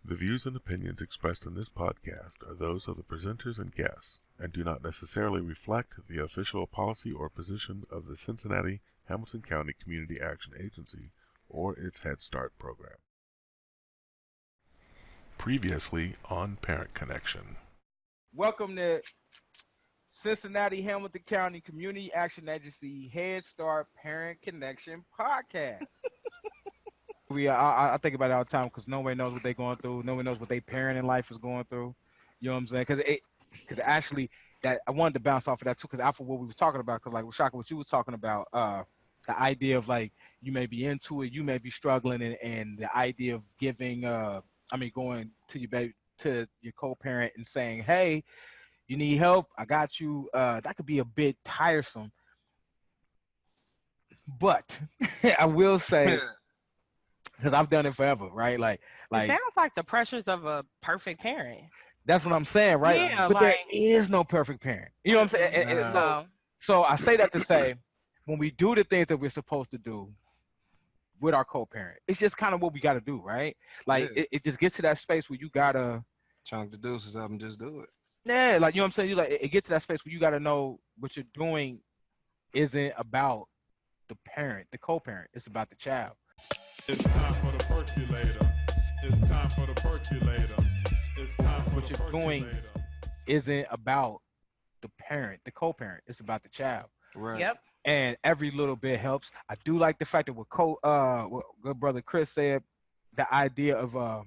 The views and opinions expressed in this podcast are those of the presenters and guests and do not necessarily reflect the official policy or position of the Cincinnati-Hamilton County Community Action Agency or its Head Start program. Previously on Parent Connection. Welcome to Cincinnati-Hamilton County Community Action Agency Head Start Parent Connection podcast. I think about it all the time because nobody knows what they're going through. Nobody knows what their parent in life is going through. You know what I'm saying? Because actually, that I wanted to bounce off of that too. Because after what we was talking about, because like Shaka, what you was talking about, the idea of like you may be into it, you may be struggling, and the idea of giving, going to your baby, to your co-parent and saying, "Hey, you need help? I got you." That could be a bit tiresome. But I will say. Because I've done it forever, right? Like it sounds like the pressures of a perfect parent. That's what I'm saying, right? Yeah, but there is no perfect parent. You know what I'm saying? So I say that to say, when we do the things that we're supposed to do with our co-parent, it's just kind of what we got to do, right? Like it just gets to that space where you gotta chunk the deuces up and just do it. Yeah, like you know what I'm saying. You like it gets to that space where you gotta know what you're doing isn't about the parent, the co-parent. It's about the child. It's time for the perculator. It's time for the perculator. It's time for what you're doing isn't about the parent, the co-parent. It's about the child. Right. Yep. And every little bit helps. I do like the fact that what good brother Chris said, the idea of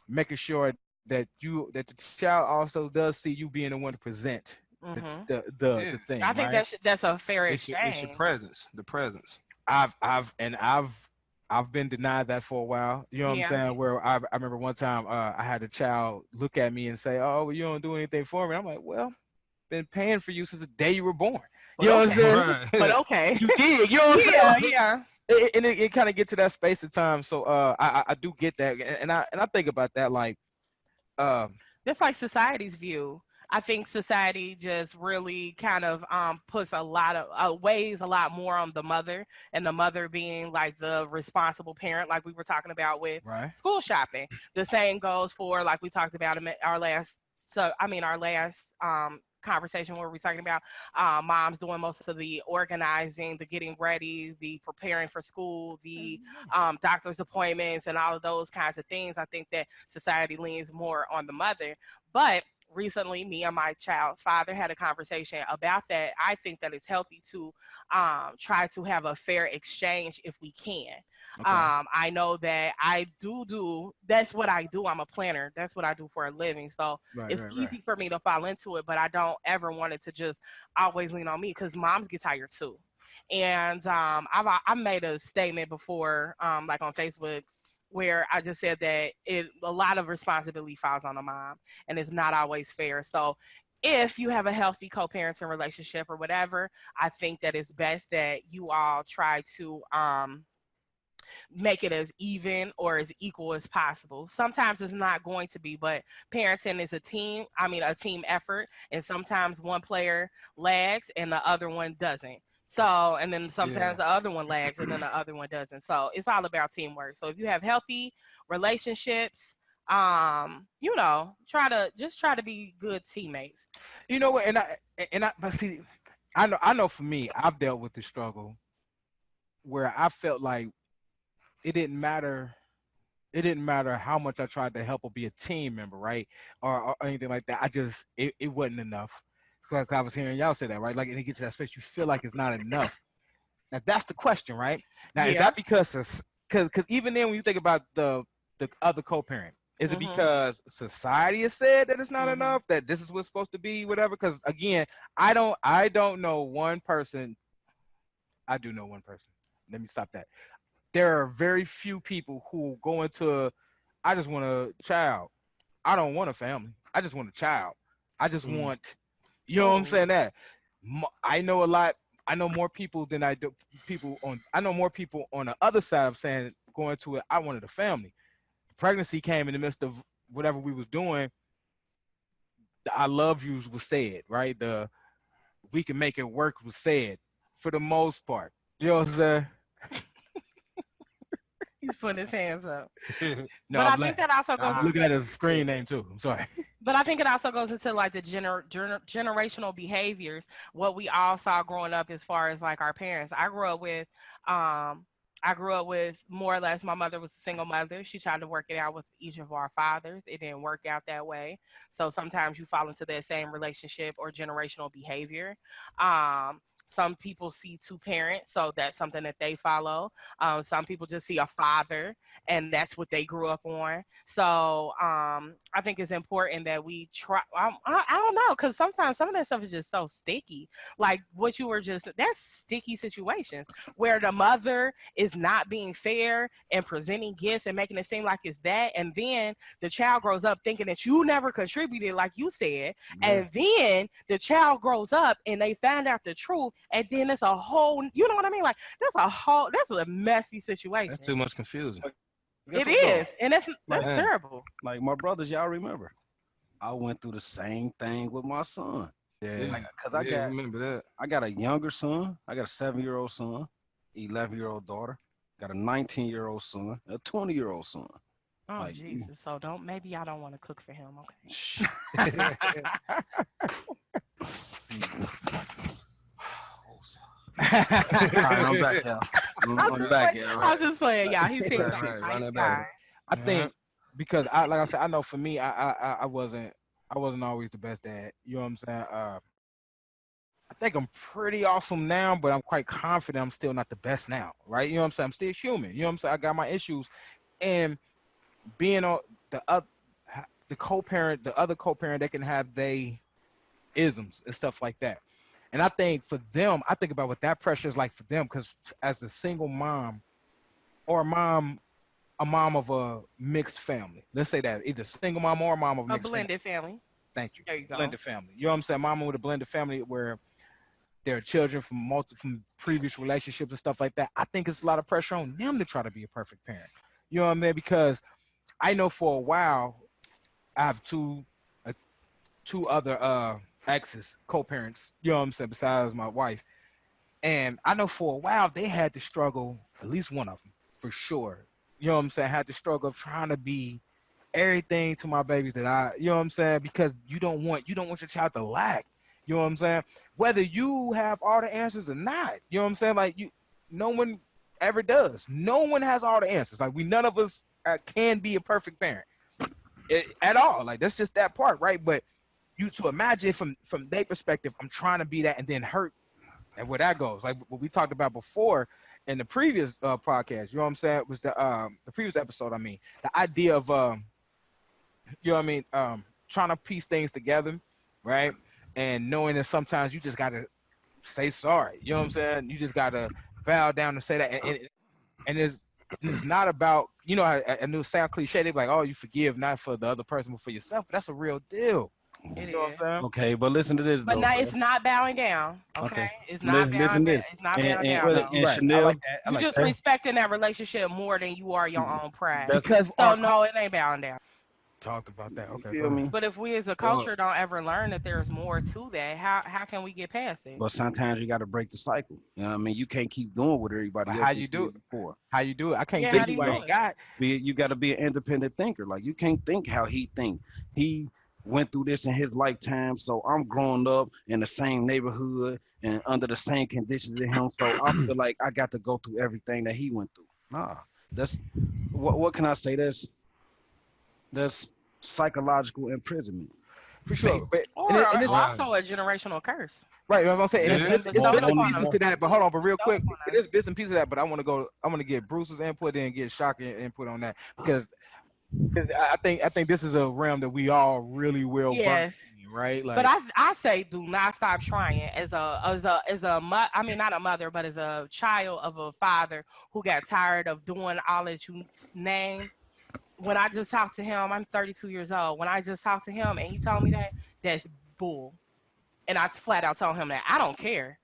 making sure that the child also does see you being the one to present the thing. I think that's a fair exchange. It's your presence, the presence. I've been denied that for a while. You know what I'm saying? Where I remember one time I had a child look at me and say, "Oh, well, you don't do anything for me." I'm like, "Well, been paying for you since the day you were born." You know what I'm saying? Right. But okay. You did. You know what I'm saying? Yeah. And it kind of get to that space of time. So I do get that, and I think about that like that's like society's view. I think society just really kind of puts a lot of weighs a lot more on the mother, and the mother being like the responsible parent, like we were talking about with school shopping. The same goes for, like we talked about in our last conversation where we're talking about moms doing most of the organizing, the getting ready, the preparing for school, the doctor's appointments, and all of those kinds of things. I think that society leans more on the mother, but recently, me and my child's father had a conversation about that. I think that it's healthy to try to have a fair exchange if we can. Okay. I know that I do. That's what I do. I'm a planner. That's what I do for a living. So it's easy for me to fall into it, but I don't ever want it to just always lean on me because moms get tired too. And I made a statement before, like on Facebook, where I just said that a lot of responsibility falls on the mom, and it's not always fair. So if you have a healthy co-parenting relationship or whatever, I think that it's best that you all try to make it as even or as equal as possible. Sometimes it's not going to be, but parenting is a team effort, and sometimes one player lags and the other one doesn't. So, and then sometimes the other one lags and then the other one doesn't. So it's all about teamwork. So if you have healthy relationships, try to be good teammates. You know what? But see, I know for me, I've dealt with the struggle where I felt like it didn't matter how much I tried to help or be a team member, right? Or anything like that. It wasn't enough. Like I was hearing y'all say that, right? Like, and it gets to that space, you feel like it's not enough. Now that's the question, right? Now is that because even then when you think about the other co-parent, is it because society has said that it's not enough, that this is what's supposed to be, whatever? Because again, I don't know one person. I do know one person. Let me stop that. There are very few people who go into, I just want a child. I don't want a family. I just want a child. I just want. You know what I'm saying? That I know a lot. I know more people than I do people on. I know more people on the other side of saying going to it. I wanted a family. The pregnancy came in the midst of whatever we was doing. The "I love yous" was said, right? The "we can make it work" was said for the most part. You know what I'm saying? He's putting his hands up. No, But I'm I think that also goes. I'm looking at his screen name too. I'm sorry. But I think it also goes into like the generational behaviors, what we all saw growing up as far as like our parents. I grew up with more or less, my mother was a single mother. She tried to work it out with each of our fathers. It didn't work out that way. So sometimes you fall into that same relationship or generational behavior. Some people see two parents, so that's something that they follow. Some people just see a father, and that's what they grew up on. So I think it's important that we try. I don't know, because sometimes some of that stuff is just so sticky. Like what you were just, that's sticky situations where the mother is not being fair and presenting gifts and making it seem like it's that. And then the child grows up thinking that you never contributed, like you said. Yeah. And then the child grows up and they find out the truth. And then it's a whole, you know what I mean? Like that's a messy situation. That's too much confusion. It is. And that's terrible. Like my brothers, y'all remember, I went through the same thing with my son. Yeah. Like, cause I remember that. I got a younger son. I got a 7-year-old son, 11-year-old daughter. Got a 19-year-old son, a 20-year-old son. Oh, like, Jesus. So maybe I don't want to cook for him. Okay. All right, I'm back, y'all. I'm back, y'all. I was just playing, y'all. He seems like a nice guy. I think because like I said, I know for me, I wasn't always the best dad. You know what I'm saying? I think I'm pretty awesome now, but I'm quite confident I'm still not the best now, right? You know what I'm saying? I'm still human. You know what I'm saying? I got my issues, and being on the co-parent, the other co-parent, they can have they isms and stuff like that. And I think for them, I think about what that pressure is like for them, because as a single mom or a mom of a mixed family, let's say that either single mom or a mom of a mixed blended family. Thank you. There you go. Blended family. You know what I'm saying? Mama with a blended family where there are children from previous relationships and stuff like that. I think it's a lot of pressure on them to try to be a perfect parent. You know what I mean? Because I know for a while, I have two other exes, co-parents, you know what I'm saying, besides my wife. And I know for a while they had to struggle, at least one of them, for sure. You know what I'm saying? Had to struggle of trying to be everything to my babies that you know what I'm saying? Because you don't want your child to lack. You know what I'm saying? Whether you have all the answers or not, you know what I'm saying? Like no one ever does. No one has all the answers. Like none of us can be a perfect parent at all. Like that's just that part, right? But you to imagine from their perspective, I'm trying to be that and then hurt, and where that goes. Like what we talked about before in the previous podcast. You know what I'm saying? It was the previous episode. I mean, the idea of you know what I mean, trying to piece things together, right? And knowing that sometimes you just gotta say sorry. You know what I'm saying? You just gotta bow down and say that. And it's not about, you know, I knew it sound cliche. They be like, oh, you forgive not for the other person but for yourself. But that's a real deal. You know what I'm saying? Okay, but listen to this. But though, it's not bowing down. Okay, it's not bowing down. It's not bowing down. And Chanel, I like that. You just respecting that relationship more than you are your own pride. Because no, it ain't bowing down. Talked about that. Okay. feel me? But if we as a culture don't ever learn that there's more to that, how can we get past it? But sometimes you got to break the cycle. You know what I mean? You can't keep doing what everybody else how you do it before. How you do it? I can't Yeah, think how do what you I do it? got. You got to be an independent thinker. Like you can't think how he think. He went through this in his lifetime, so I'm growing up in the same neighborhood and under the same conditions as him. So I feel like I got to go through everything that he went through. Nah, that's what can I say? That's psychological imprisonment. For sure. But, Or and it's also a generational curse. right, what I'm saying. Yeah. It's bits and pieces to that, but hold on, but real quick, Don't it is bits and pieces of that, but I want to get Bruce's input and get Shaka input on that because I think this is a realm that we all really will Yes. in, right? Like, But I say do not stop trying I mean not a mother, but as a child of a father who got tired of doing all that you named. When I just talked to him, I'm 32 years old. When I just talked to him and he told me that's bull. And I flat out told him that I don't care.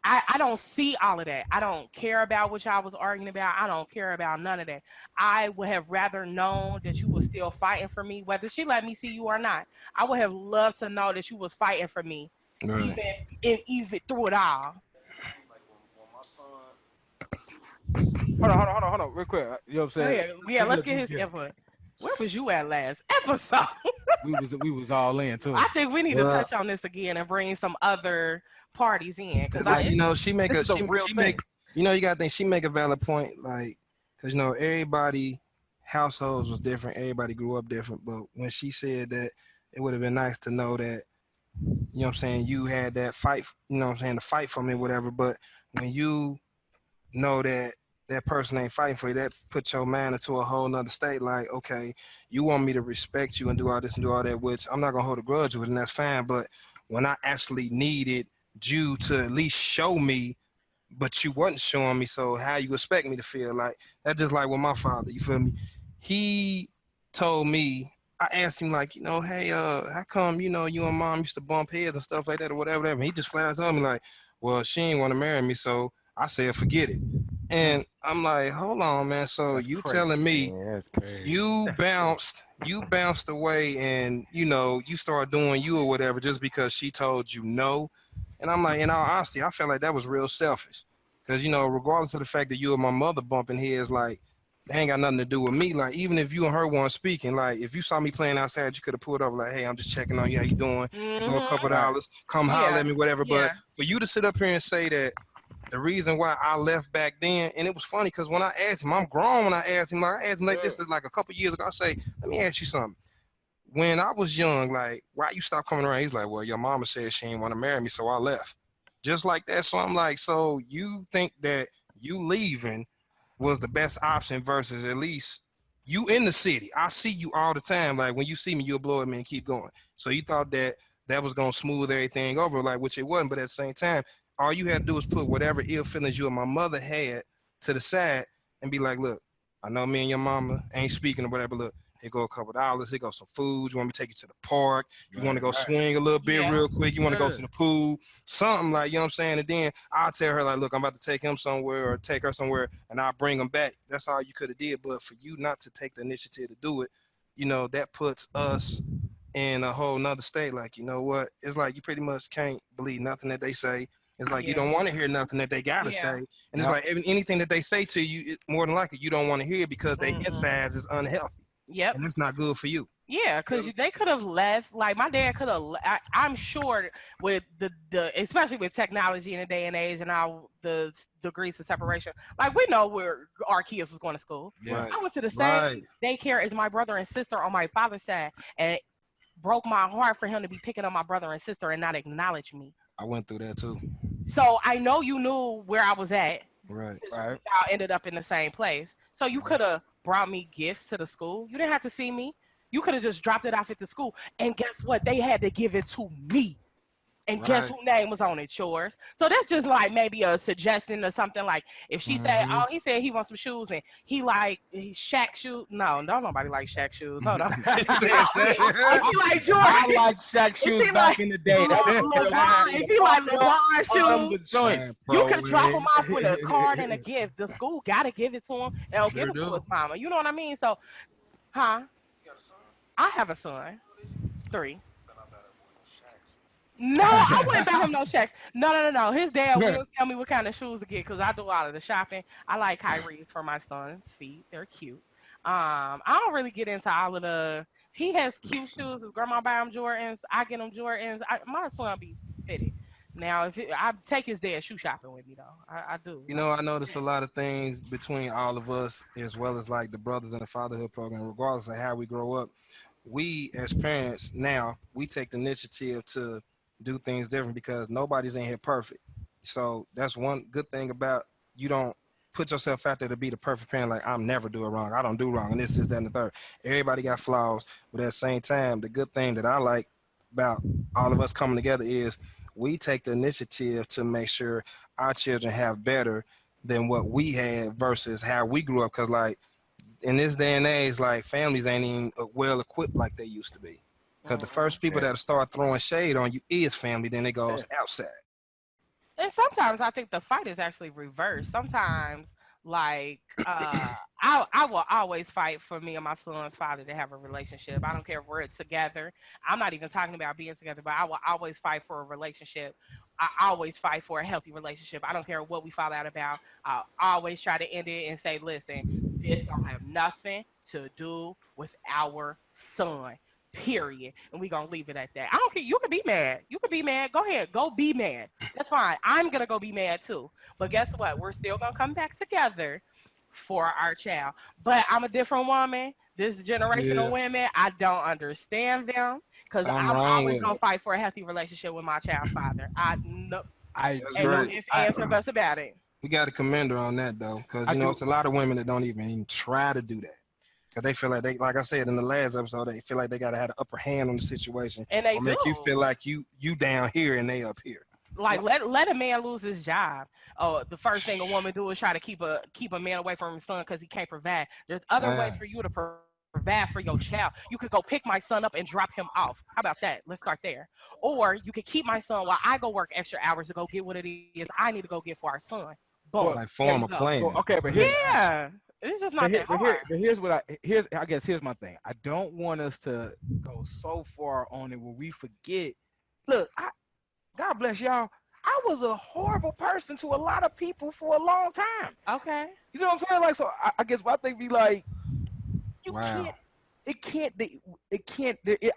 I don't see all of that. I don't care about what y'all was arguing about. I don't care about none of that. I would have rather known that you were still fighting for me, whether she let me see you or not. I would have loved to know that you was fighting for me, even through it all. Like when my son, Hold on, real quick. You know what I'm Oh, saying? yeah, let's get his input. Where was you at last episode? We was all in too. I think we need to Well, touch on this again and bring some other parties in because like, you know, she make this a is a real she thing. make, you know, you gotta think she make a valid point, like, because you know everybody households was different, everybody grew up different, but when she said that it would have been nice to know that, you know what I'm saying, you had that fight, you know what I'm saying, the fight for me, whatever, but when you know that that person ain't fighting for you, that puts your mind into a whole nother state. Like, okay, you want me to respect you and do all this and do all that, which I'm not gonna hold a grudge with, and that's fine. But when I actually needed you to at least show me, but you wasn't showing me, so how you expect me to feel? Like that's just like with my father. You feel me? He told me. I asked him like, you know, hey, how come you know you and mom used to bump heads and stuff like that or whatever? And he just flat out told me like, well, she ain't want to marry me, so I said forget it. And I'm like, hold on, man. So That's you crazy. telling me Yeah, that's crazy. you bounced away and you know, you start doing you or whatever just because she told you no. And I'm like, in all honesty, I felt like that was real selfish. Cause you know, regardless of the fact that you and my mother bumping heads, like they ain't got nothing to do with me. Like even if you and her weren't speaking, like if you saw me playing outside, you could have pulled over like, hey, I'm just checking on you, how you doing? You know, a couple dollars, come holler at me, whatever. But for you to sit up here and say that the reason why I left back then, and it was funny because when I asked him, I'm grown. When I asked him like this is like a couple years ago. I say, let me ask you something. When I was young, like why you stop coming around? He's like, well, your mama said she didn't want to marry me, so I left. Just like that. So I'm like, so you think that you leaving was the best option versus at least you in the city. I see you all the time. Like when you see me, you'll blow at me and keep going. So you thought that that was gonna smooth everything over, like which it wasn't. But at the same time, all you had to do was put whatever ill feelings you and my mother had to the side and be like, look, I know me and your mama ain't speaking or whatever. Look, here go a couple dollars. Here go some food. You want me to take you to the park? You want to go swing a little bit real quick? You want to go to the pool? Something like, you know what I'm saying? And then I'll tell her like, look, I'm about to take him somewhere or take her somewhere and I'll bring him back. That's all you could have did. But for you not to take the initiative to do it, you know, that puts us in a whole nother state. Like, you know what? It's like you pretty much can't believe nothing that they say. It's like you don't want to hear nothing that they gotta say, and it's like anything that they say to you, it's more than likely you don't want to hear because their insides is unhealthy. Yep. And it's not good for you. Yeah, because they could have left. Like my dad could have. I'm sure with the especially with technology in the day and age and all the degrees of separation. Like we know where our kids was going to school. Right. I went to the same daycare as my brother and sister on my father's side, and it broke my heart for him to be picking up my brother and sister and not acknowledge me. I went through that too. So I know you knew where I was at. Right. Y'all ended up in the same place. So you could have brought me gifts to the school. You didn't have to see me. You could have just dropped it off at the school. And guess what? They had to give it to me. And guess whose name was on it? Yours. So that's just like maybe a suggestion or something. Like if she said, oh, he said he wants some shoes and he like Shaq shoes. No, nobody like Shaq shoes. Hold on. He like Jordan. I like Shaq shoes back in the day. If he like LeBron shoes, you can drop him off with a card and a gift. The school gotta give it to him and they'll give it to his mama. You know what I mean? So, I have a son, 3. No, I wouldn't buy him no Shaqs. No. His dad will tell me what kind of shoes to get because I do all of the shopping. I like Carris for my son's feet. They're cute. I don't really get into all of the. He has cute shoes. His grandma buy him Jordans. I get him Jordans. My son be fitted. Now, I take his dad shoe shopping with me though. I do. You know, I notice a lot of things between all of us, as well as like the brothers in the fatherhood program, regardless of how we grow up. We as parents now we take the initiative to do things different because nobody's in here perfect. So that's one good thing about you don't put yourself out there to be the perfect parent. Like I'm never doing wrong. I don't do wrong. And this, that, and the third. Everybody got flaws. But at the same time, the good thing that I like about all of us coming together is we take the initiative to make sure our children have better than what we had versus how we grew up. Because like in this day and age, like families ain't even well equipped like they used to be. Because the first people that start throwing shade on you is family, then it goes outside. And sometimes I think the fight is actually reversed. Sometimes, like, I I will always fight for me and my son's father to have a relationship. I don't care if we're together. I'm not even talking about being together, but I will always fight for a relationship. I always fight for a healthy relationship. I don't care what we fall out about. I'll always try to end it and say, listen, this don't have nothing to do with our son. Period. And we're gonna leave it at that. I don't care. You can be mad. You can be mad. Go ahead. Go be mad. That's fine. I'm gonna go be mad too. But guess what? We're still gonna come back together for our child. But I'm a different woman. This generational women, I don't understand them because I'm always gonna fight for a healthy relationship with my child's father. Ain't no ifs, ands, or buts about it. We got to commend her on that though, because you know it's a lot of women that don't even try to do that. Cause they feel like they, like I said in the last episode, they feel like they gotta have the upper hand on the situation, and they make you feel like you down here and they up here. Like let a man lose his job. Oh, the first thing a woman do is try to keep a man away from his son because he can't provide. There's other ways for you to provide for your child. You could go pick my son up and drop him off. How about that? Let's start there. Or you could keep my son while I go work extra hours to go get what it is I need to go get for our son. Boom. Like form a plan. Okay, but here, it's just not that hard. But here's my thing. I don't want us to go so far on it where we forget. Look, God bless y'all. I was a horrible person to a lot of people for a long time. Okay. You know what I'm saying? Like, so I guess what I think be like,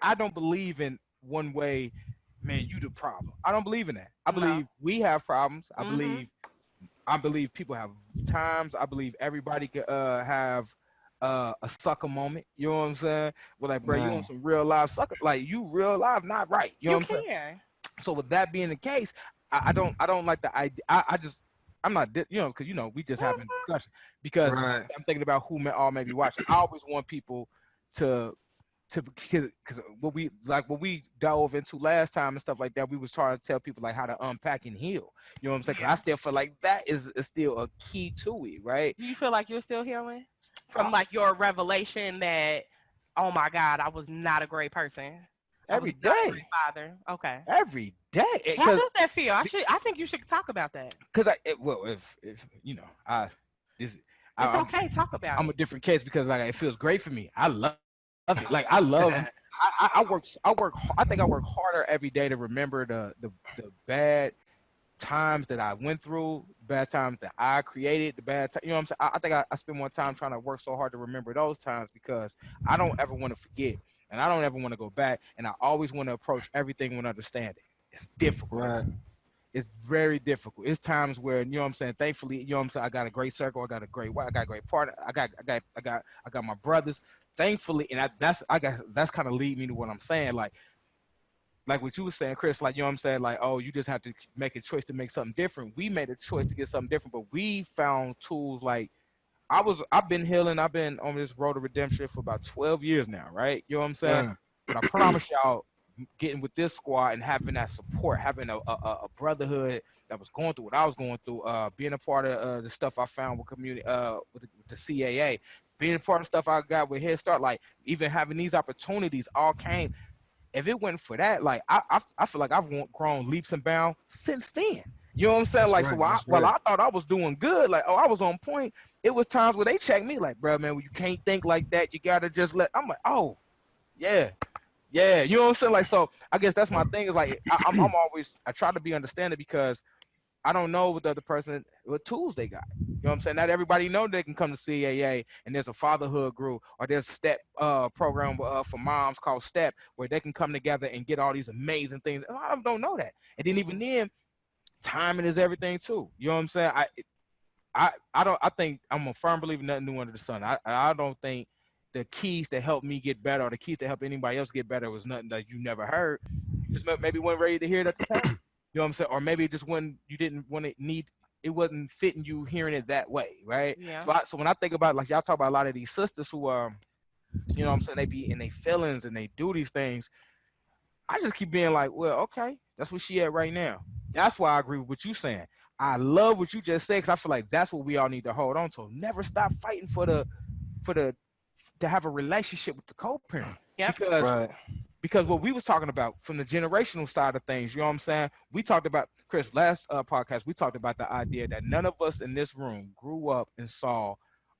I don't believe in one way, man, you the problem. I don't believe in that. I believe we have problems. I believe people have times. I believe everybody could have a sucker moment. You know what I'm saying? Well, like, bro, you on some real life sucker. Like, you real life, not right. You know what I'm saying? So with that being the case, I don't like the idea. I'm not, you know, because, you know, we just having a discussion because I'm thinking about who all may be watching. I always want people to because what we dove into last time and stuff like that, we was trying to tell people like how to unpack and heal. You know what I'm saying? 'Cause I still feel like that is still a key to it, right? Do you feel like you're still healing from like your revelation that, oh my God, I was not a great person? Every day, father. Okay. Every day. How does that feel? I think you should talk about that. Because if you know, it's okay. Talk about it. I'm a different case because like it feels great for me. I love it. Like I love. I work. I think I work harder every day to remember the bad times that I went through, bad times that I created, the bad time. You know what I'm saying? I think I spend more time trying to work so hard to remember those times because I don't ever want to forget. And I don't ever want to go back. And I always want to approach everything with understanding. It's difficult. Right. It's very difficult. It's times where, you know what I'm saying, thankfully, you know what I'm saying, I got a great circle, I got a great wife, I got a great partner, I got my brothers. Thankfully, and that's kind of lead me to what I'm saying. Like what you were saying, Chris, like, you know what I'm saying? Like, oh, you just have to make a choice to make something different. We made a choice to get something different, but we found tools like I've been healing. I've been on this road to redemption for about 12 years now, right? You know what I'm saying? Yeah. But I promise y'all, getting with this squad and having that support, having a brotherhood that was going through what I was going through, being a part of the stuff I found with community, with the CAA, being a part of stuff I got with Head Start, like even having these opportunities all came. If it wasn't for that, like I feel like I've grown leaps and bounds since then. You know what I'm saying? Like, right, so I thought I was doing good. Like, I was on point. It was times where they checked me like, bro, man, well, you can't think like that. You got to just I'm like, oh, yeah. You know what I'm saying? Like, so I guess that's my thing is like, I try to be understanding because I don't know what the other person, what tools they got. You know what I'm saying? Not everybody know they can come to CAA and there's a fatherhood group or there's a STEP program for moms called STEP where they can come together and get all these amazing things. A lot of them don't know that. And then even then, timing is everything too. You know what I'm saying? I think I'm a firm believer nothing new under the sun. I don't think the keys to help me get better or the keys to help anybody else get better was nothing that you never heard. You just maybe weren't ready to hear it at the time. You know what I'm saying? Or maybe just when you didn't want to it wasn't fitting you hearing it that way, right? Yeah. So when I think about, like, y'all talk about a lot of these sisters who you know what I'm saying, they be in their feelings and they do these things. I just keep being like, well, okay, that's what she at right now. That's why I agree with what you saying. I love what you just said because I feel like that's what we all need to hold on to. Never stop fighting to have a relationship with the co-parent. Yeah. Because what we was talking about from the generational side of things, you know what I'm saying? We talked about, Chris, last podcast, we talked about the idea that none of us in this room grew up and saw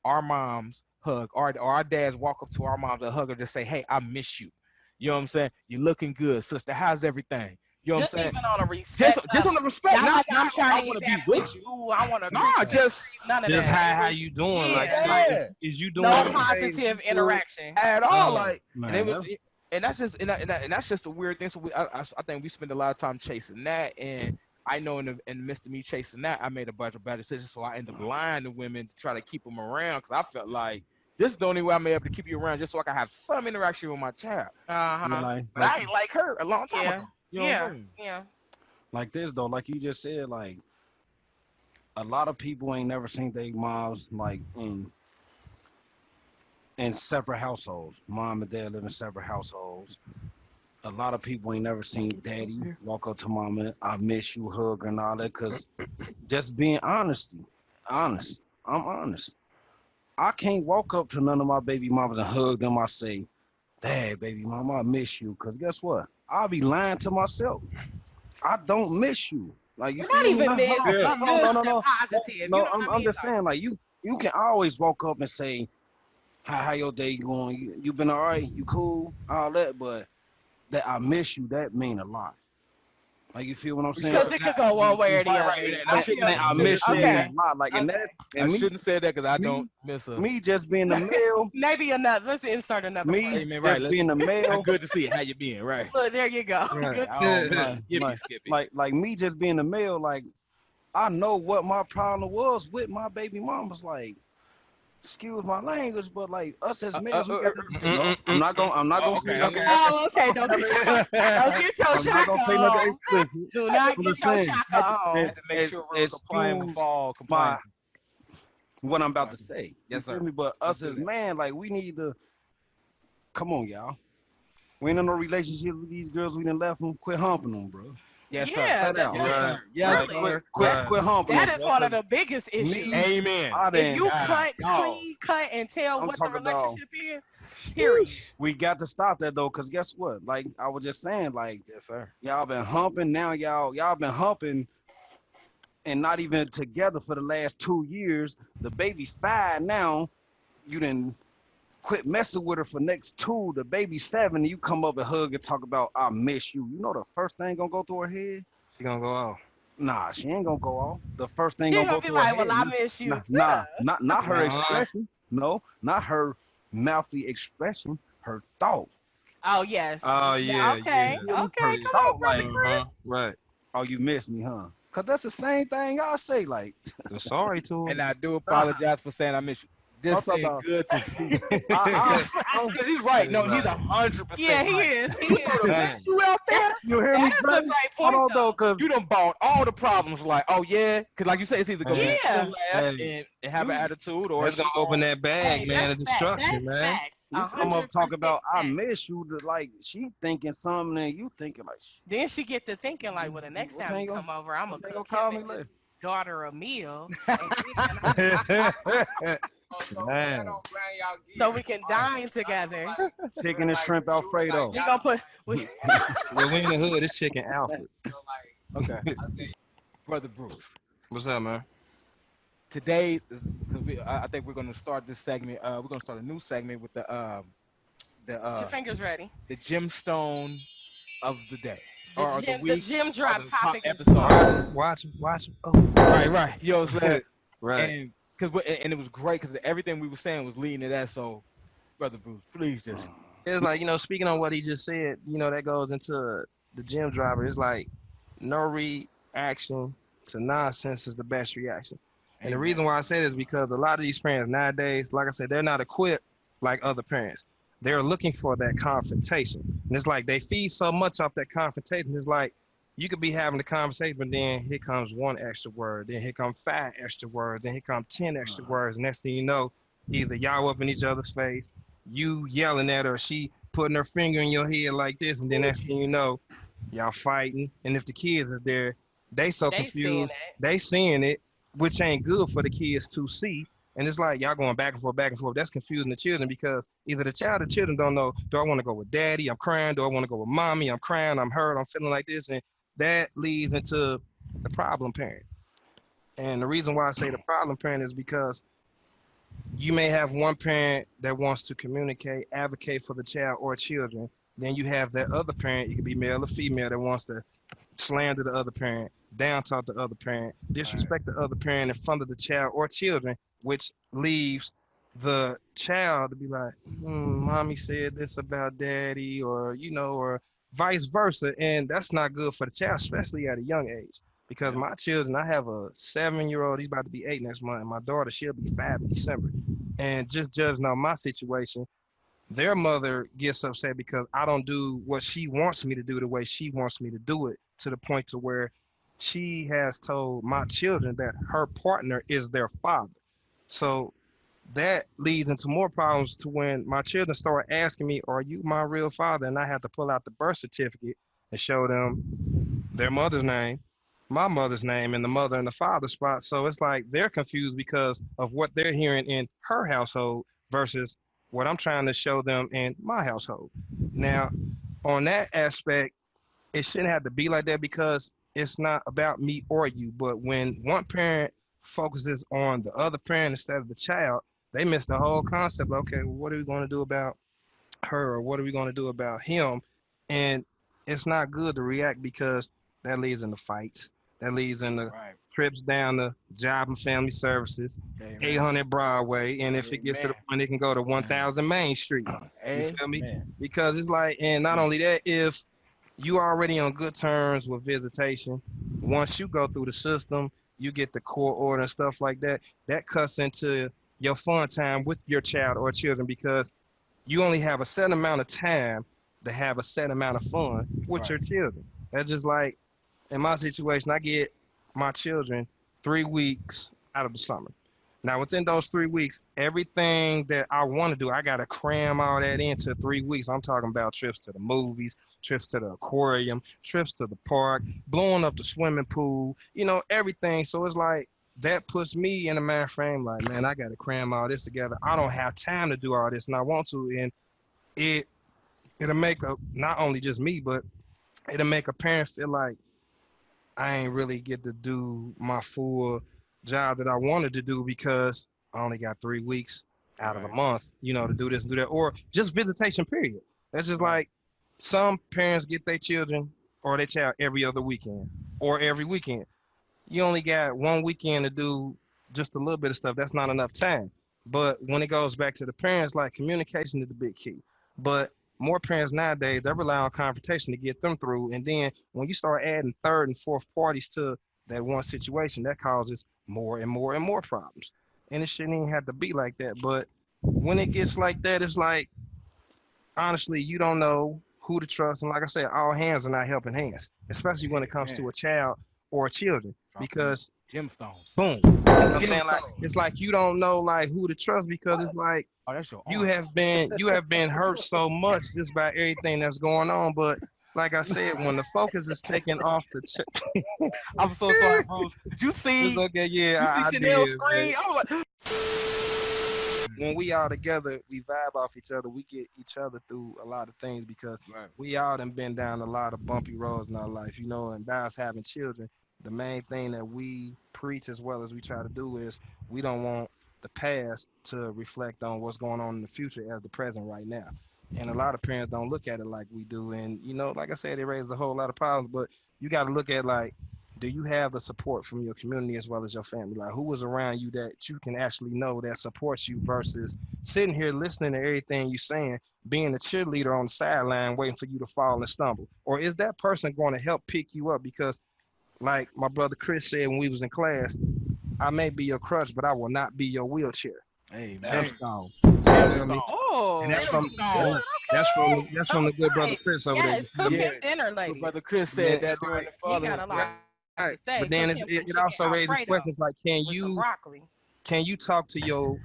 our moms hug, or our dads walk up to our moms and hug her to say, "Hey, I miss you." You know what I'm saying? You're looking good, sister. How's everything? You know Just what I'm saying? even on a respect. Just on the respect. Not like I'm I trying to want get to be back with with you. you. I want to. Nah, just none of Just that. how you doing? Like, Yeah. like, is you doing No okay? positive interaction. at all. Oh, Like, man, and it was, and that's just, and that's just a weird thing. So I think we spend a lot of time chasing that, and I know in the midst of me chasing that, I made a bunch of bad decisions. So I ended up lying to women to try to keep them around because I felt like this is the only way I'm able to keep you around, just so I can have some interaction with my child. Uh-huh. But I ain't like her a long time Yeah. ago. You know what I'm Yeah. saying? Yeah. like this though, like you just said, like a lot of people ain't never seen their moms like in separate households. Mom and dad live in separate households. A lot of people ain't never seen daddy walk up to mama, I miss you, hug her and all that. Cause just being honest, I'm honest. I can't walk up to none of my baby mamas and hug them. I say, "Dad, baby mama, I miss you." Cause guess what? I'll be lying to myself. I don't miss you. Like you We're feel not me? even miss. No. Positive. You No, know what I I'm mean? just saying, like you can always walk up and say, how your day going? You been all right? You cool? All that, but that I miss you, that mean a lot. Like you feel what I'm saying? Because it could go one way or the other. Right. I shouldn't I miss you Okay. mean a lot. Like and Okay. that I and me, shouldn't say that because I don't miss her. me just being the male, Maybe another. Let's insert another me phrase. Amen, just right. being the male, Good to see you. How you been? Right. Look, there you go. Right. Good. like me just being the male, like I know what my problem was with my baby mamas. Like, excuse my language, but like us as males, we got to, no, I'm not gonna say nothing. Oh, okay. Don't get your I'm not gonna say Shaka nothing on. explicit. Do not I'm get your just saying. Shaka on. Had to make sure we're complying with all compliance. What I'm about to say. Yes, You feel sir. me? But us as man, like we need to come on, y'all. We ain't in no relationship with these girls. We done left them. Quit humping them, bro. Yes, sir. Yeah, Cut out. that's Right. Yes, Really? sir. Quit humping them. That is one of the biggest issues. Amen. If you God, clean cut and tell I'm what the talking about- relationship is, period. We got to stop that though, cause guess what? Like I was just saying, like Yes, sir. y'all been humping. Now y'all been humping, and not even together for the last 2 years. The baby's 5 now. You didn't quit messing with her for next 2. The baby's 7. And you come up and hug and talk about I miss you. You know the first thing gonna go through her head? She gonna go off. Nah, she ain't gonna go off. The first thing She gonna go gonna be through like, her "Well, head. I miss you." Not her Uh-huh. expression. No, not her mouthy expression. Her thought. Oh yes. Oh yeah. Okay. Yeah. Okay. Her Come thought, on, brother like, Chris. Right. oh, you miss me, huh? Cause that's the same thing y'all say. Like, You're sorry to him. And I do apologize for saying I miss you. Just I'm saying, talking good to see you. I- Because he's right. No, he's 100%. Yeah, he is. He is. Man. You out there? you hear me? That is a Brother? great Hold point, on though, though. cause You done bought all the problems. Like, oh yeah, because like you said, it's either gonna be Yeah. chill ass and have an attitude, or That's gonna open that bag, Hey, man, of that's destruction, that's man. facts. you come up talk 100% about I facts. miss you. Like she thinking something, and you thinking like, Then she get to thinking like, well, the next What time time you you come over, I'm gonna what time you cook gonna call him me and later? his daughter a meal, Man. so we can dine together. Chicken and shrimp Alfredo. We gonna put. Well, we in the hood. It's chicken Alfred. Okay. Brother Bruce. What's up, man? Today, I think we're gonna start this segment. We're gonna start a new segment with Get your fingers ready. the gemstone of the day. The gym drop topic is episode. Watch him. Oh. Right. You know what I'm saying? Right. And it was great because everything we were saying was leading to that. So, Brother Bruce, please just. It's like, speaking on what he just said, that goes into the gym driver. It's like no reaction to nonsense is the best reaction. And the reason why I say this is because a lot of these parents nowadays, like I said, they're not equipped like other parents. They're looking for that confrontation. And it's like they feed so much off that confrontation. It's like you could be having the conversation, but then here comes 1 extra word. Then here comes 5 extra words. Then here comes 10 extra words. Next thing you know, either y'all up in each other's face, you yelling at her, she putting her finger in your head like this, and then next thing you know, y'all fighting. And if the kids are there, they so confused. They seeing it, which ain't good for the kids to see. And it's like y'all going back and forth. That's confusing the children because either the child or children don't know, do I want to go with daddy? I'm crying. Do I want to go with mommy? I'm crying. I'm hurt. I'm feeling like this. And that leads into the problem parent. And the reason why I say the problem parent is because you may have one parent that wants to communicate, advocate for the child or children. Then you have that other parent, it could be male or female, that wants to slander the other parent, down talk the other parent, disrespect the other parent in front of the child or children, which leaves the child to be like, mommy said this about daddy, or, you know, or vice versa. And that's not good for the child, especially at a young age. Because my children, I have a 7-year-old, he's about to be 8 next month, and my daughter, she'll be 5 in December. And just judging on my situation, their mother gets upset because I don't do what she wants me to do the way she wants me to do it, to the point to where she has told my children that her partner is their father. So that leads into more problems to when my children start asking me, are you my real father? And I have to pull out the birth certificate and show them their mother's name, my mother's name, and the mother and the father spot. So it's like they're confused because of what they're hearing in her household versus what I'm trying to show them in my household. Now, on that aspect, it shouldn't have to be like that because it's not about me or you. But when one parent focuses on the other parent instead of the child, they miss the whole concept. Okay, well, what are we going to do about her, or what are we going to do about him? And it's not good to react because that leads into fights. That leads into trips down to Job and Family Services, 800 Broadway, and if it gets to the point, it can go to 1000 Main Street. You feel me? Because it's like, and not only that, if you already on good terms with visitation, once you go through the system, you get the court order and stuff like that, that cuts into your fun time with your child or children, because you only have a set amount of time to have a set amount of fun with your children. That's just like, in my situation, I get my children 3 weeks out of the summer. Now, within those 3 weeks, everything that I want to do, I got to cram all that into 3 weeks. I'm talking about trips to the movies, trips to the aquarium, trips to the park, blowing up the swimming pool, you know, everything. So it's like, that puts me in a mind frame like, man, I got to cram all this together. I don't have time to do all this, and I want to. And it'll make not only just me, but it'll make a parent feel like I ain't really get to do my full job that I wanted to do because I only got 3 weeks out of the month, you know, to do this and do that, or just visitation period. That's just like, some parents get their children or their child every other weekend or every weekend. You only got 1 weekend to do just a little bit of stuff. That's not enough time. But when it goes back to the parents, like, communication is the big key. But more parents nowadays, they rely on confrontation to get them through. And then when you start adding third and fourth parties to that one situation, that causes more and more and more problems. And it shouldn't even have to be like that. But when it gets like that, it's like, honestly, you don't know who to trust. And like I said, all hands are not helping hands, especially when it comes to a child or children, because gemstones. Boom. You know what I'm saying? Like, it's like you don't know like who to trust, because it's like, you have been hurt so much just by everything that's going on. But like I said, when the focus is taken off the I'm so sorry, Bruce. Did you see? It's okay, yeah, you see Chanel's screen? I was like, when we all together, we vibe off each other. We get each other through a lot of things, because we all done been down a lot of bumpy roads in our life, you know, and by us having children, the main thing that we preach as well as we try to do is we don't want the past to reflect on what's going on in the future as the present right now. And a lot of parents don't look at it like we do. And, you know, like I said, it raises a whole lot of problems, but you got to look at, like, do you have the support from your community as well as your family? Like, who is around you that you can actually know that supports you, versus sitting here listening to everything you're saying, being a cheerleader on the sideline waiting for you to fall and stumble? Or is that person going to help pick you up? Because like my brother Chris said when we was in class, I may be your crutch, but I will not be your wheelchair. Hey, man. Oh, and that's from the good brother Chris over there. Cook him dinner, ladies. Brother Chris said that during the father. He got a lot to say. But then it also raises questions like, can you talk to your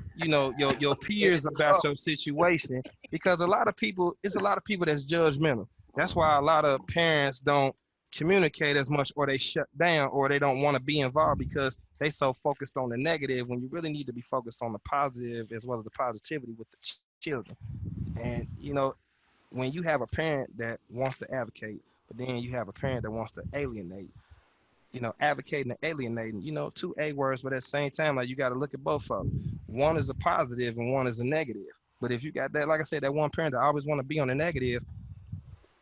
peers about your situation? Because it's a lot of people that's judgmental. That's why a lot of parents don't communicate as much, or they shut down, or they don't want to be involved because they so focused on the negative, when you really need to be focused on the positive as well as the positivity with the children. And you know, when you have a parent that wants to advocate, but then you have a parent that wants to alienate, you know, advocating and alienating, you know, two A words, but at the same time, like, you got to look at both of them. one is a positive and one is a negative. But if you got that, like I said, that one parent that always want to be on the negative,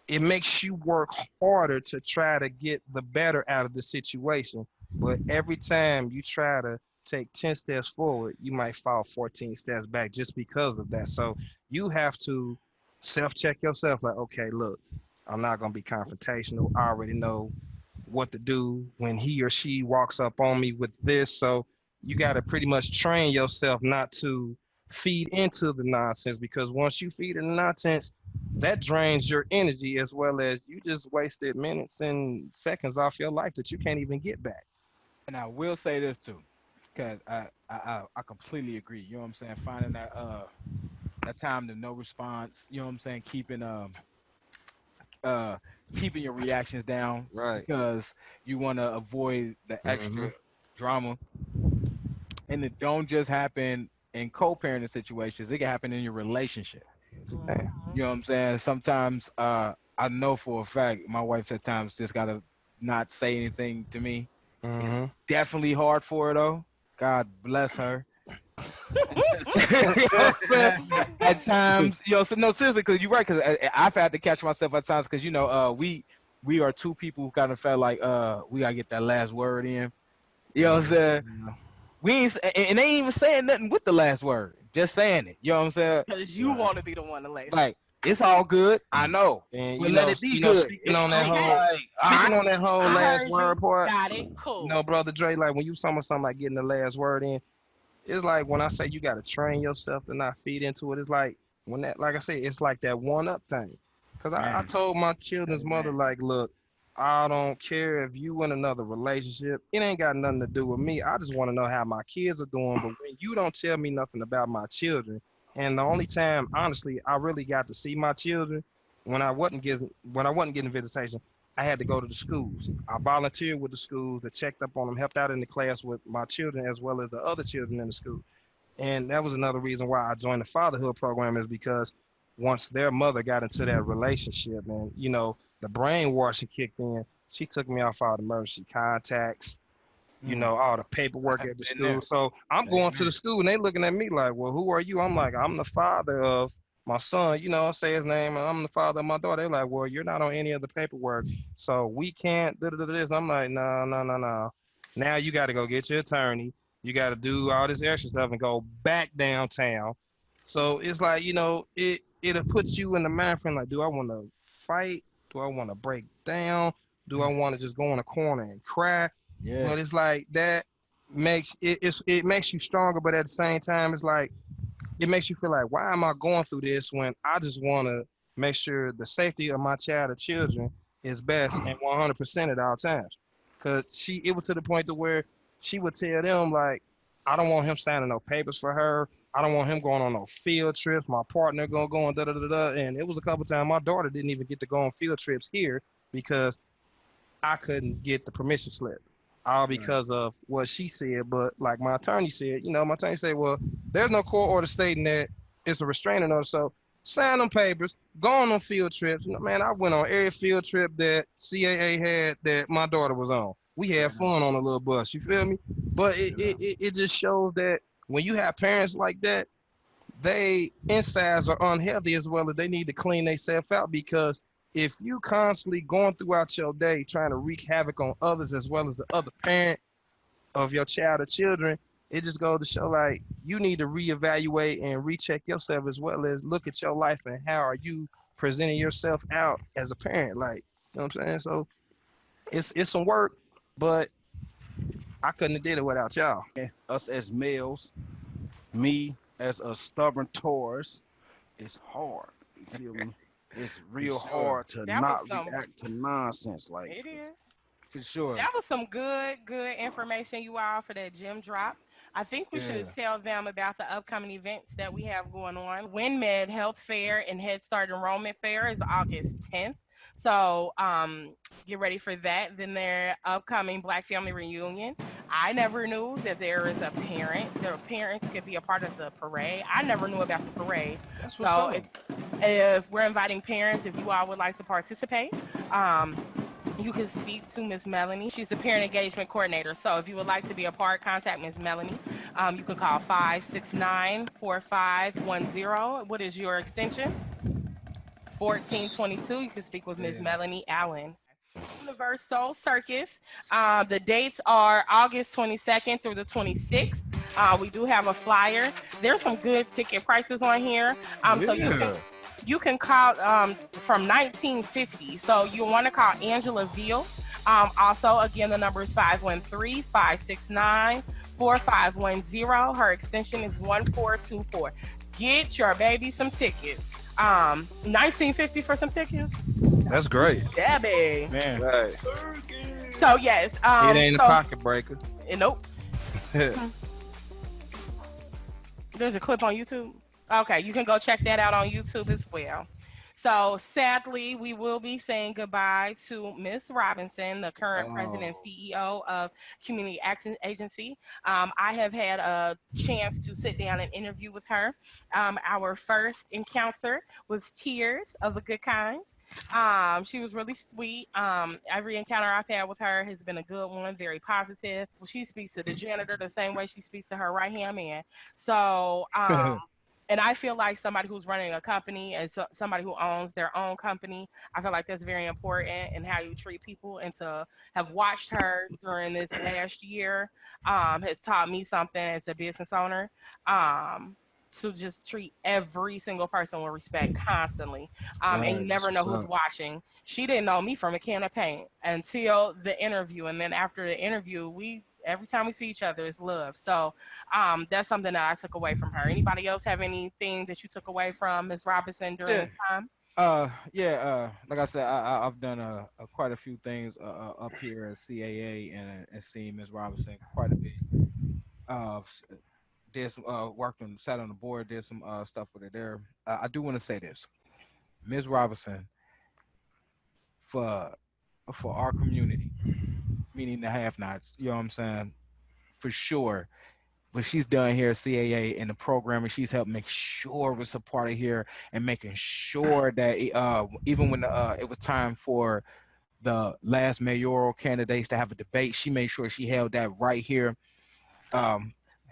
it makes you work harder to try to get the better out of the situation. But every time you try to take 10 steps forward, you might fall 14 steps back just because of that. So you have to self-check yourself like, okay, look, I'm not going to be confrontational. I already know what to do when he or she walks up on me with this. So you got to pretty much train yourself not to feed into the nonsense, because once you feed in the nonsense, that drains your energy, as well as you just wasted minutes and seconds off your life that you can't even get back. And I will say this too, because I completely agree. You know what I'm saying? Finding that time to no response. You know what I'm saying? Keeping your reactions down, Right. because you want to avoid the extra drama. And it don't just happen in co-parenting situations. It can happen in your relationship. You know what I'm saying? Sometimes I know for a fact my wife at times just gotta not say anything to me. It's definitely hard for her though. God bless her. You know what I'm saying? At times, you know, so no, seriously, because you're right. Because I've had to catch myself at times, because you know, we are two people who kind of felt like we gotta get that last word in. You know what I'm saying? We ain't, and they ain't even saying nothing with the last word, just saying it. You know what I'm saying? Because you want to be the one to lay. Like, it's all good. I know. And But you let know, it be good. speaking on that whole I last heard word you. part, Got it. Cool. you know, brother Dre, like when you talking something like getting the last word in, it's like when I say you got to train yourself to not feed into it. It's like when that, like I said, it's like that one up thing. Because I told my children's mother, like, look, I don't care if you in another relationship. It ain't got nothing to do with me. I just want to know how my kids are doing. But when you don't tell me nothing about my children, and the only time, honestly, I really got to see my children when I wasn't getting visitation, I had to go to the schools. I volunteered with the schools that checked up on them, helped out in the class with my children as well as the other children in the school. And that was another reason why I joined the fatherhood program, is because once their mother got into that relationship and, you know, the brainwashing kicked in, she took me off all the emergency contacts, you know, all the paperwork at the school. So I'm going to the school and they looking at me like, well, who are you? I'm like, I'm the father of my son, you know, I say his name, and I'm the father of my daughter. They're like, well, you're not on any of the paperwork, so we can't do this. I'm like, no. Now you got to go get your attorney. You got to do all this extra stuff and go back downtown. So it's like, you know, it'll put you in the mind frame like, do I want to fight? Do I want to break down? Do I want to just go in a corner and cry? Yeah. But it's like that makes it makes you stronger, but at the same time, it's like it makes you feel like, why am I going through this when I just want to make sure the safety of my child or children is best and 100% at all times? Because it was to the point to where she would tell them, like, I don't want him signing no papers for her. I don't want him going on no field trips. My partner gonna go on da-da-da-da. And it was a couple times my daughter didn't even get to go on field trips here because I couldn't get the permission slip. All because of what she said. But like my attorney said, you know, my attorney said, well, there's no court order stating that it's a restraining order. So sign them papers, go on them field trips. You know, man, I went on every field trip that CAA had that my daughter was on. We had fun on a little bus, you feel me? But it just shows that when you have parents like that, they insides are unhealthy, as well as they need to clean themselves out, because if you constantly going throughout your day trying to wreak havoc on others as well as the other parent of your child or children, it just goes to show like you need to reevaluate and recheck yourself, as well as look at your life and how are you presenting yourself out as a parent. Like, you know what I'm saying? So it's some work, but I couldn't have did it without y'all. Us as males, me as a stubborn Taurus, it's hard. You feel me? It's real hard to not react to nonsense. Like, it is. For sure. That was some good information you all for that gym drop. I think we should tell them about the upcoming events that we have going on. WinMed Health Fair and Head Start Enrollment Fair is August 10th. So get ready for that. Then their upcoming Black Family Reunion. I never knew that there is a parent. Their parents could be a part of the parade. I never knew about the parade. That's what's up. If we're inviting parents, if you all would like to participate, you can speak to Miss Melanie. She's the parent engagement coordinator. So if you would like to be a part, contact Miss Melanie. You can call 569-4510. What is your extension? 1422. You can speak with Miss Melanie Allen. UniverSoul Circus. The dates are August 22nd through the 26th. We do have a flyer. There's some good ticket prices on here. So you can call from 1950. So you want to call Angela Veal. Also, again, the number is 513-569-4510. Her extension is 1424. Get your baby some tickets. 1950 for some tickets. That's great. Yeah, babe. Man. Right. So yes, it ain't a pocket breaker. Nope. There's a clip on YouTube. Okay, you can go check that out on YouTube as well. So sadly, we will be saying goodbye to Miss Robinson, the current president and CEO of Community Action Agency. I have had a chance to sit down and interview with her. Our first encounter was tears of a good kind. She was really sweet. Every encounter I've had with her has been a good one, very positive. She speaks to the janitor the same way she speaks to her right-hand man. So, and I feel like somebody who's running a company and somebody who owns their own company, I feel like that's very important in how you treat people. And to have watched her during this last year has taught me something as a business owner. To just treat every single person with respect constantly. And you never know who's watching. She didn't know me from a can of paint until the interview. And then after the interview, every time we see each other, it's love. So that's something that I took away from her. Anybody else have anything that you took away from Ms. Robinson during this time? Like I said, I've done quite a few things up here at CAA and seeing Ms. Robinson quite a bit. Did some sat on the board, did some stuff with her there. I do want to say this, Ms. Robinson, for our community, meaning the have-nots, you know what I'm saying, for sure. What she's done here at CAA and the program, and she's helped make sure it's a part of here and making sure that even when it was time for the last mayoral candidates to have a debate, she made sure she held that right here.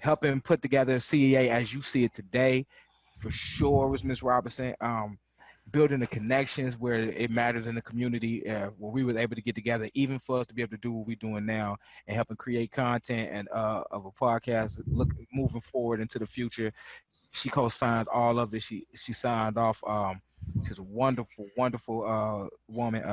Helping put together CAA as you see it today, for sure, was Ms. Robinson. Building the connections where it matters in the community, where we were able to get together, even for us to be able to do what we're doing now and helping create content and of a podcast, moving forward into the future. She co-signed all of it. She signed off. She's a wonderful, wonderful woman.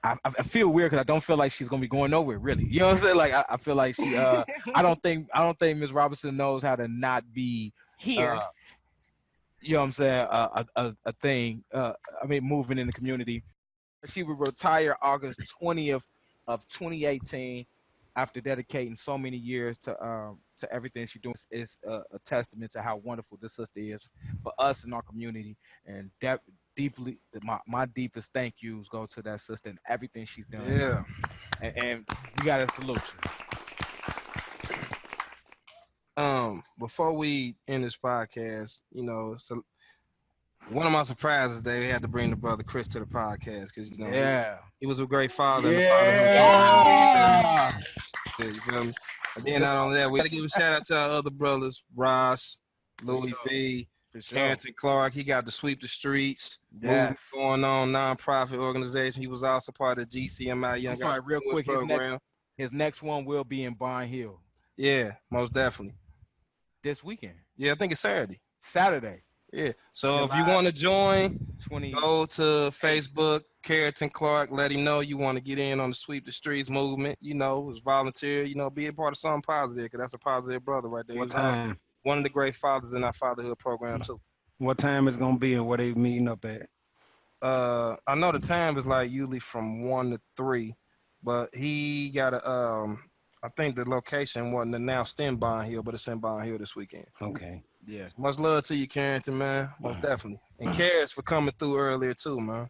I feel weird because I don't feel like she's gonna be going nowhere, really. You know what I'm saying? Like I feel like she. I don't think Ms. Robinson knows how to not be here. You know what I'm saying? A thing. I mean, moving in the community. She would retire August 20th of 2018 after dedicating so many years to everything she's doing. Is a testament to how wonderful this sister is for us in our community, and deeply, my deepest thank yous go to that sister and everything she's done. Yeah, and we got a salute you. Before we end this podcast, you know, so one of my surprises, they had to bring the brother Chris to the podcast because he was a great father. Yeah. You feel me? And then not only that, we got to give a shout out to our other brothers, Ross, Louis V. Carrington Clark. He got to sweep the streets. Yes. Going on, nonprofit organization. He was also part of GCMI Young Entrepreneurs real quick, program. His next one will be in Barn Hill. Yeah, most definitely. This weekend. Yeah, I think it's Saturday. Yeah. So if you want to join, go to Facebook, Carrington Clark. Let him know you want to get in on the Sweep the Streets movement. You know, it's volunteer. You know, be a part of something positive because that's a positive brother right there. What time? One of the great fathers in our fatherhood program too. What time is gonna be and where they meeting up at? I know the time is like usually from 1 to 3, but he got a I think the location wasn't announced in Barn Hill, but it's in Barn Hill this weekend. Okay. Yeah. Much love to you, Carrington, man. Most definitely. And Carris for coming through earlier too, man.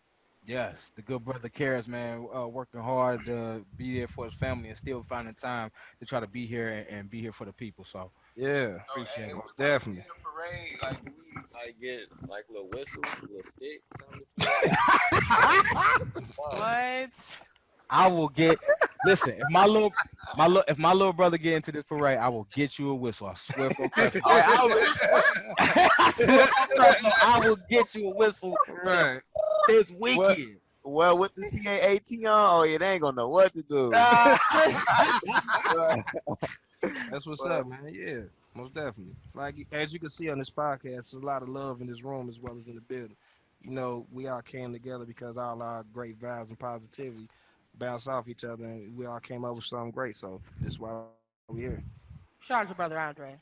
Yes, the good brother Carris, man, working hard to be there for his family and still finding time to try to be here and be here for the people. So Yeah, appreciate it. most definitely. Parade, like do we like get like little whistles, a little stick, something. What? I will get. Listen, if my little brother get into this parade, I will get you a whistle. I swear for Christmas. I swear for Christmas, I will get you a whistle Right. this weekend. Well, with the CAA on, oh yeah, they ain't gonna know what to do. That's what's up, man. Yeah, most definitely. Like as you can see on this podcast, there's a lot of love in this room as well as in the building. You know, we all came together because all our great vibes and positivity bounce off each other, and we all came up with something great. So that's why we're here. Shout out to brother Andre.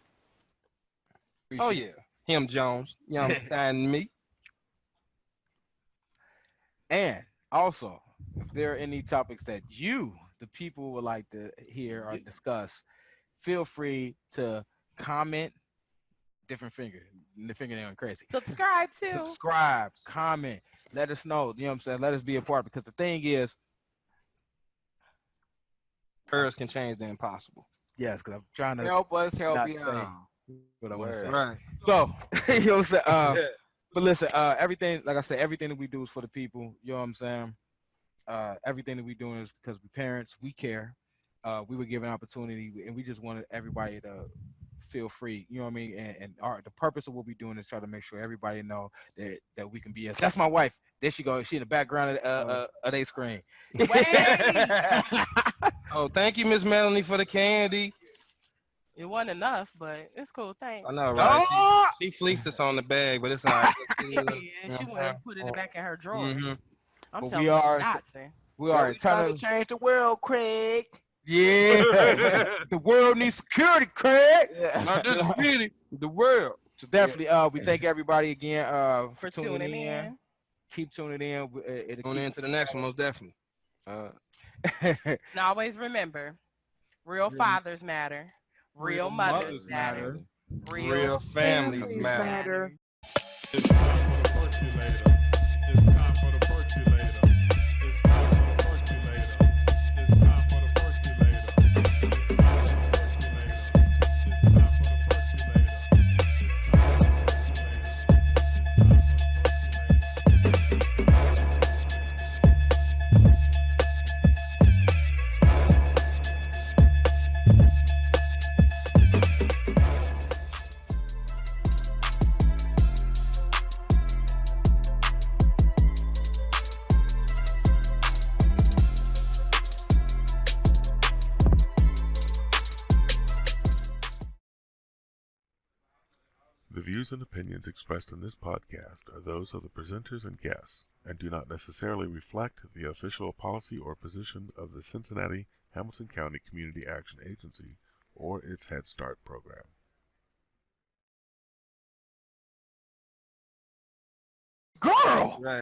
Oh yeah, him Jones, young and me. And also, if there are any topics that you, the people, would like to hear or discuss, feel free to comment. Different finger, the fingernail crazy. Subscribe too. Subscribe, comment, let us know. You know what I'm saying? Let us be a part because the thing is, Hers can change the impossible. yes, because I'm trying to Help us, help not you say out. what I want to say. Right. So, you know what I'm saying? But listen, everything, like I said, everything that we do is for the people. You know what I'm saying? Everything that we do is because we parents, we care. We were given opportunity, and we just wanted everybody to feel free. You know what I mean? And the purpose of what we're doing is try to make sure everybody know that we can be us. That's my wife. There she goes. She in the background of their screen. Wait. Oh, thank you, Miss Melanie, for the candy. It wasn't enough, but it's cool. Thanks. I know, right? Oh! She fleeced us on the bag, but it's all right. Yeah, she went and put it back in her drawer. Mhm. I'm But telling we you, are- Dotson. We are We trying eternal. to change the world, Craig. Yeah. The world needs security, Craig. Not just the city, the world. So definitely, we thank everybody again For tuning in. Keep tuning in. It'll On into the next one, most definitely. keep- And always remember, real fathers matter. Real mothers matter. Real families matter. It's time for the percolator. It's time for the percolator. It's time for the percolator. It's time for the percolator. It's time for the percolator. It's time for the percolator. It's time for the percolator. The views and opinions expressed in this podcast are those of the presenters and guests and do not necessarily reflect the official policy or position of the Cincinnati-Hamilton County Community Action Agency or its Head Start program. Girl. Right.